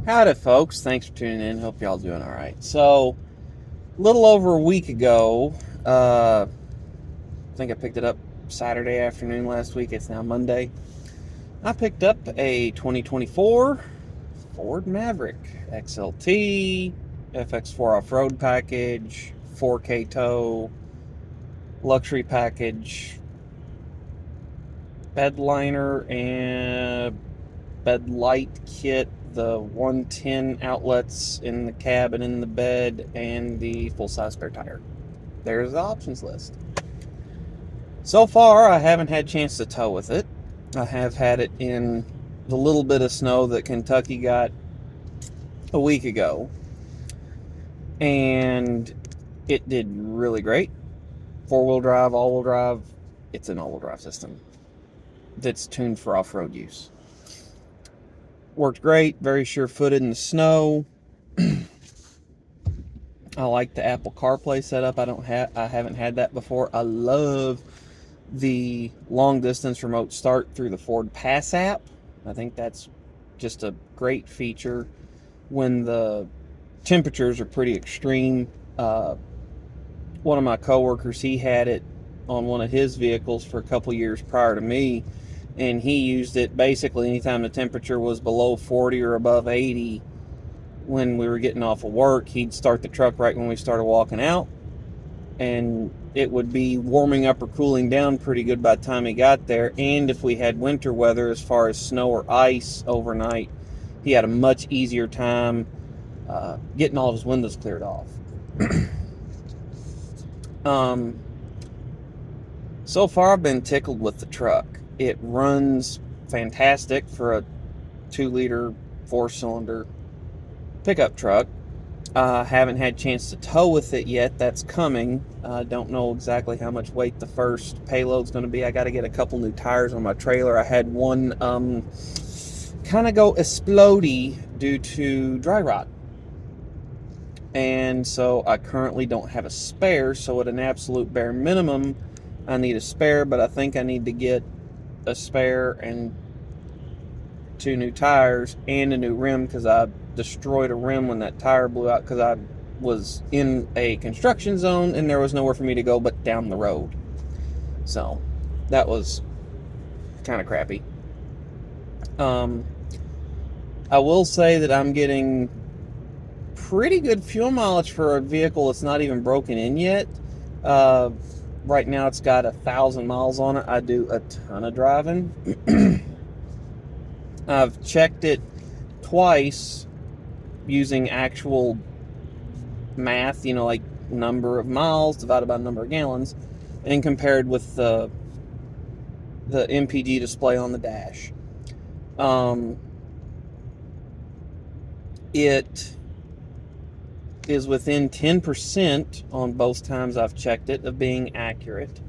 Howdy, folks. Thanks for tuning in. Hope y'all doing all right. So, a little over a week ago, I think I picked it up Saturday afternoon last week. It's now Monday. I picked up a 2024 Ford Maverick XLT, FX4 off-road package, 4K tow, luxury package, bed liner and bed light kit, the 110 outlets in the cab and in the bed, and the full-size spare tire. There's the options list. So far, I haven't had a chance to tow with it. I have had it in the little bit of snow that Kentucky got a week ago, and it did really great. Four-wheel drive, all-wheel drive. It's an all-wheel drive system that's tuned for off-road use. Worked great, very sure-footed in the snow. I like the Apple CarPlay setup. I haven't had that before. I love the long distance remote start through the Ford Pass app. I think that's just a great feature when the temperatures are pretty extreme. One of my coworkers, he had it on one of his vehicles for a couple years prior to me, and he used it basically anytime the temperature was below 40 or above 80. When we were getting off of work, he'd start the truck right when we started walking out, and it would be warming up or cooling down pretty good by the time he got there. And if we had winter weather as far as snow or ice overnight, he had a much easier time getting all of his windows cleared off. So far I've been tickled with the truck. It runs fantastic for a 2-liter 4-cylinder pickup truck. Haven't had a chance to tow with it yet. That's coming. Don't know exactly how much weight the first payload's going to be. I got to get a couple new tires on my trailer. I had one kind of go explodey due to dry rot, and so I currently don't have a spare. So at an absolute bare minimum, I need a spare, but I think I need to get a spare and 2 new tires and a new rim, because I destroyed a rim when that tire blew out because I was in a construction zone and there was nowhere for me to go but down the road. So that was kind of crappy. I will say that I'm getting pretty good fuel mileage for a vehicle that's not even broken in yet. Right now it's got 1,000 miles on it. I do a ton of driving. I've checked it twice using actual math, like number of miles divided by number of gallons, and compared with the MPG display on the dash. It is within 10% on both times I've checked it of being accurate.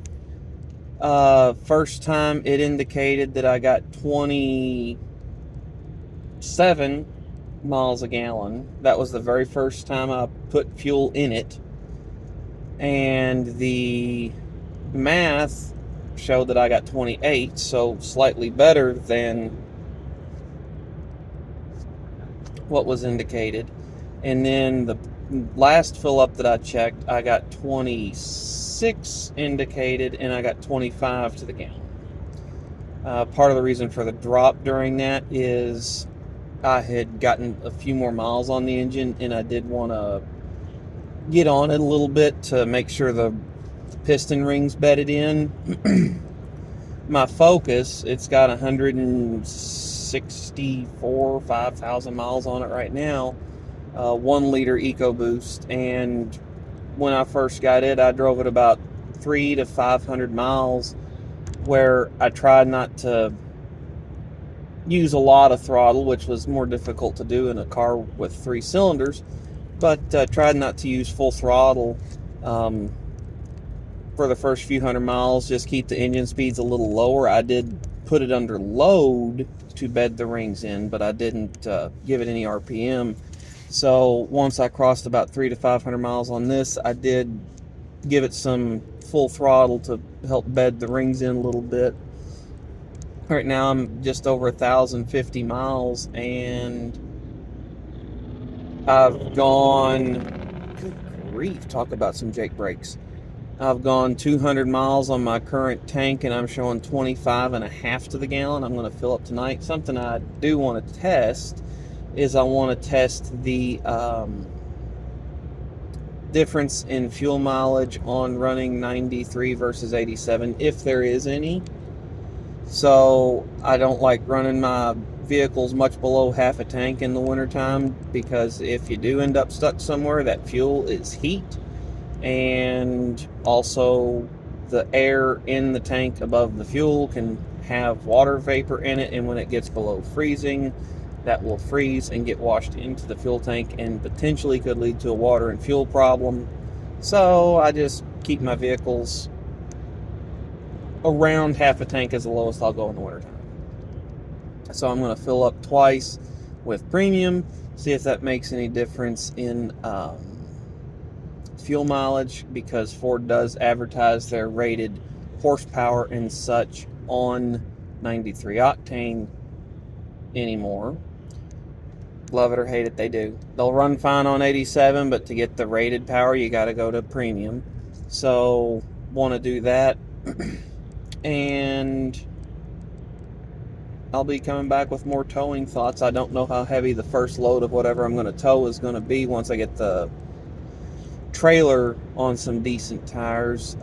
First time it indicated that I got 27 miles a gallon. That was the very first time I put fuel in it, and the math showed that I got 28, so slightly better than what was indicated. And then the last fill up that I checked, I got 26 indicated and I got 25 to the gallon. Part of the reason for the drop during that is I had gotten a few more miles on the engine, and I did want to get on it a little bit to make sure the piston rings bedded in. My Focus, it's got 164, 5,000 miles on it right now, 1-liter EcoBoost, and when I first got it, I drove it about 300 to 500 miles, where I tried not to use a lot of throttle, which was more difficult to do in a car with 3 cylinders, but tried not to use full throttle for the first few hundred miles. Just keep the engine speeds a little lower. I did put it under load to bed the rings in, but I didn't give it any RPM. So once I crossed about 300 to 500 miles on this, I did give it some full throttle to help bed the rings in a little bit. Right now I'm just over 1,050 miles, and I've gone, good grief, talk about some Jake brakes. I've gone 200 miles on my current tank, and I'm showing 25 and a half to the gallon. I'm going to fill up tonight. Something I do want to test is I want to test the difference in fuel mileage on running 93 versus 87, if there is any. So I don't like running my vehicles much below half a tank in the wintertime, because if you do end up stuck somewhere, that fuel is heat, and also the air in the tank above the fuel can have water vapor in it, and when it gets below freezing, that will freeze and get washed into the fuel tank and potentially could lead to a water and fuel problem. So I just keep my vehicles around half a tank as the lowest I'll go in the wintertime. So I'm going to fill up twice with premium, see if that makes any difference in fuel mileage, because Ford does advertise their rated horsepower and such on 93 octane anymore. Love it or hate it, they do. They'll run fine on 87, but to get the rated power, you got to go to premium. So want to do that. And I'll be coming back with more towing thoughts. I don't know how heavy the first load of whatever I'm going to tow is going to be once I get the trailer on some decent tires.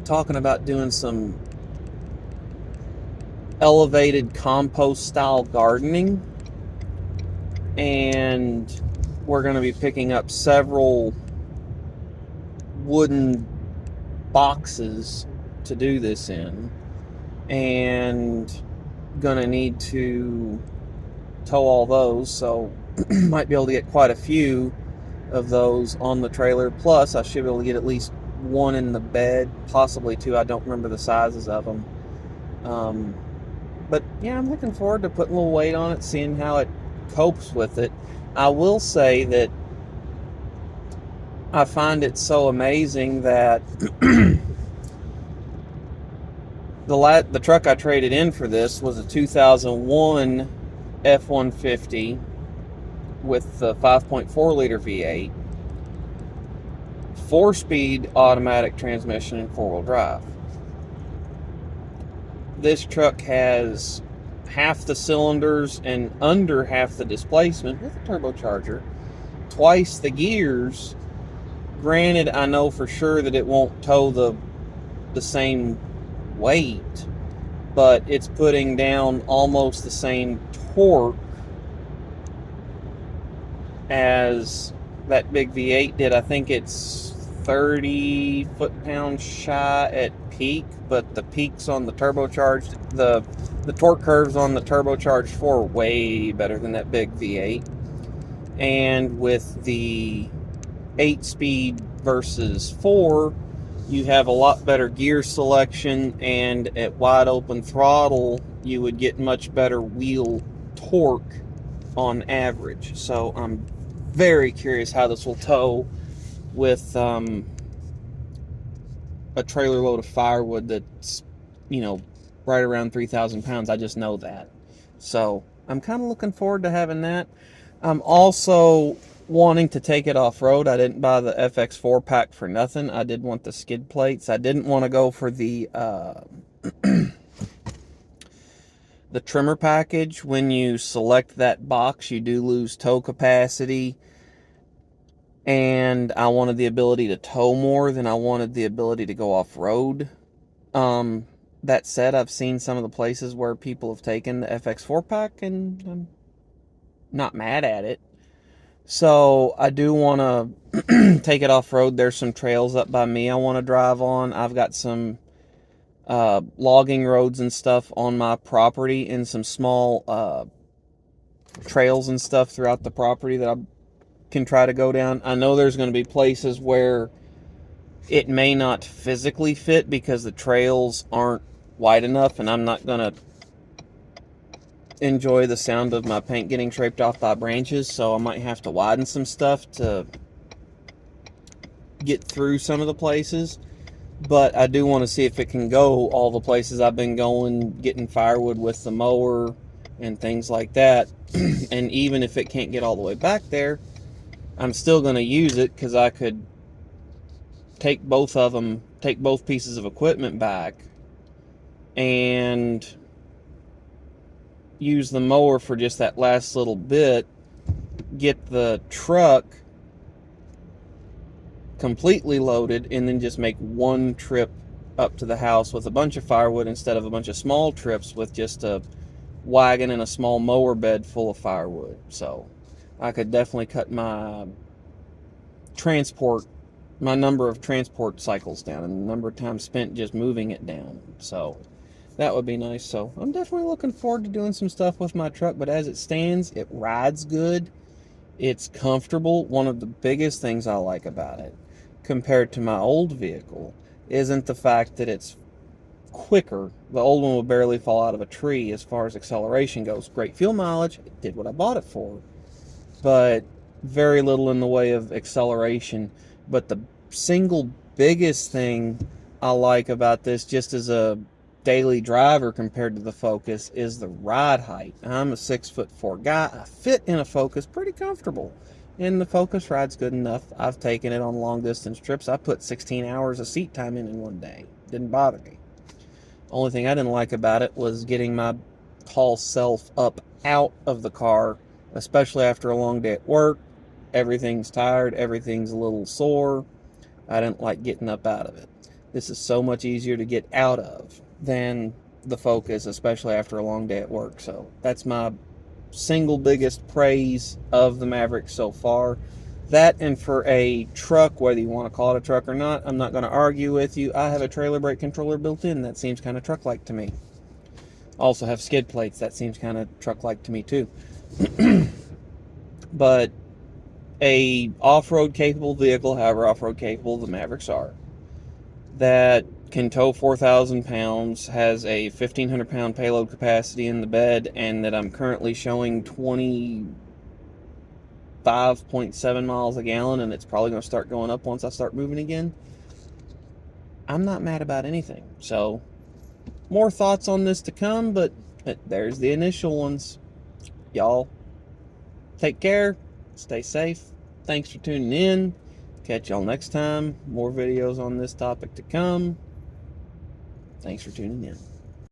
Talking about doing some elevated compost style gardening, and we're going to be picking up several wooden boxes to do this in, and gonna need to tow all those, so might be able to get quite a few of those on the trailer. Plus I should be able to get at least one in the bed, possibly two. I don't remember the sizes of them, but yeah, I'm looking forward to putting a little weight on it, seeing how it copes with it. I will say that I find it so amazing that the truck I traded in for this was a 2001 F-150 with the 5.4 liter V8, 4-speed automatic transmission and 4-wheel drive. This truck has half the cylinders and under half the displacement with a turbocharger, twice the gears. Granted, I know for sure that it won't tow the same weight, but it's putting down almost the same torque as that big V8 did. I think it's 30 foot-pounds shy at peak, but the peaks on the turbocharged, the torque curves on the turbocharged 4 are way better than that big V8. And with the 8-speed versus 4, you have a lot better gear selection, and at wide open throttle you would get much better wheel torque on average. So I'm very curious how this will tow with a trailer load of firewood that's, right around 3,000 pounds. I just know that. So I'm kind of looking forward to having that. I'm also wanting to take it off-road. I didn't buy the FX4 pack for nothing. I did want the skid plates. I didn't want to go for the the trimmer package. When you select that box, you do lose tow capacity, and I wanted the ability to tow more than I wanted the ability to go off-road. That said, I've seen some of the places where people have taken the FX4 pack, and I'm not mad at it. So I do want to take it off-road. There's some trails up by me I want to drive on. I've got some logging roads and stuff on my property, and some small trails and stuff throughout the property that I can try to go down. I know there's going to be places where it may not physically fit because the trails aren't wide enough, and I'm not going to enjoy the sound of my paint getting scraped off by branches, so I might have to widen some stuff to get through some of the places. But I do want to see if it can go all the places I've been going, getting firewood with the mower, and things like that. And even if it can't get all the way back there, I'm still going to use it because I could take both pieces of equipment back and use the mower for just that last little bit, get the truck completely loaded, and then just make one trip up to the house with a bunch of firewood instead of a bunch of small trips with just a wagon and a small mower bed full of firewood. So I could definitely cut my number of transport cycles down and the number of times spent just moving it down. So that would be nice. So I'm definitely looking forward to doing some stuff with my truck, but as it stands, it rides good. It's comfortable. One of the biggest things I like about it compared to my old vehicle isn't the fact that it's quicker. The old one would barely fall out of a tree as far as acceleration goes. Great fuel mileage. It did what I bought it for. But very little in the way of acceleration. But the single biggest thing I like about this, just as a daily driver compared to the Focus, is the ride height. I'm a 6'4" guy. I fit in a Focus pretty comfortable, and the Focus rides good enough. I've taken it on long distance trips. I put 16 hours of seat time in one day. Didn't bother me. Only thing I didn't like about it was getting my tall self up out of the car, especially after a long day at work. Everything's tired, everything's a little sore. I didn't like getting up out of it. This is so much easier to get out of than the Focus, especially after a long day at work. So that's my single biggest praise of the Maverick so far. That, and for a truck, whether you want to call it a truck or not, I'm not going to argue with you. I have a trailer brake controller built in. That seems kind of truck-like to me. Also have skid plates. That seems kind of truck-like to me too. But a off-road capable vehicle, however off-road capable the Mavericks are, that can tow 4,000 pounds, has a 1,500 pound payload capacity in the bed, and that I'm currently showing 25.7 miles a gallon, and it's probably going to start going up once I start moving again. I'm not mad about anything. So more thoughts on this to come, but there's the initial ones. Y'all take care, stay safe. Thanks for tuning in. Catch y'all next time. More videos on this topic to come. Thanks for tuning in.